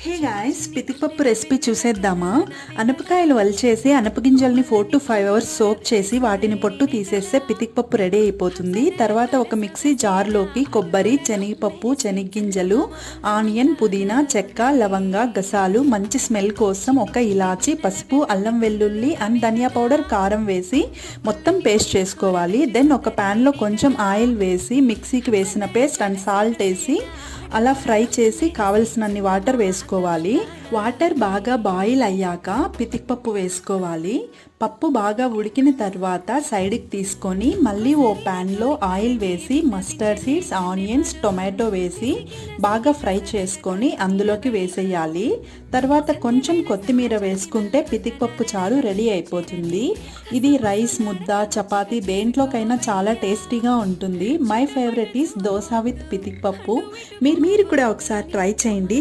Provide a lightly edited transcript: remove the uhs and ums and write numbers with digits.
Hey guys, పితికపప్పు recipe చూసేద్దామా? అనపకాయలు వలిచేసి అనపగింజల్ని 4 to 5 hours soak చేసి వాటిని పొట్టు తీసేస్తే పితికపప్పు రెడీ అయిపోతుంది. తర్వాత ఒక మిక్సీ జార్లోకి కొబ్బరి, శనగపప్పు, శనగగింజలు, ఆనియన్, పుదీనా, చెక్క, లవంగ, గసాలు, మంచి స్మెల్ కోసం ఒక ఇలాచి, పసుపు, అల్లం వెల్లుల్లి అండ్ ధనియా పౌడర్, కారం వేసి మొత్తం పేస్ట్ చేసుకోవాలి. దెన్ ఒక ప్యాన్లో కొంచెం ఆయిల్ వేసి మిక్సీకి వేసిన పేస్ట్ అండ్ సాల్ట్ వేసి అలా ఫ్రై చేసి కావలసినన్ని వాటర్ వేసుకోవాలి. వాటర్ బాగా బాయిల్ అయ్యాక పితికపప్పు వేసుకోవాలి. పప్పు బాగా ఉడికిన తర్వాత సైడ్కి తీసుకొని మళ్ళీ ఓ ప్యాన్లో ఆయిల్ వేసి మస్టర్డ్ సీడ్స్, ఆనియన్స్, టొమాటో వేసి బాగా ఫ్రై చేసుకొని అందులోకి వేసేయాలి. తర్వాత కొంచెం కొత్తిమీర వేసుకుంటే పితికపప్పు చారు రెడీ అయిపోతుంది. ఇది రైస్, ముద్ద, చపాతీ దేంట్లోకైనా చాలా టేస్టీగా ఉంటుంది. My favourite is dosa with పితికపప్పు. మీరు కూడా ఒకసారి ట్రై చేయండి.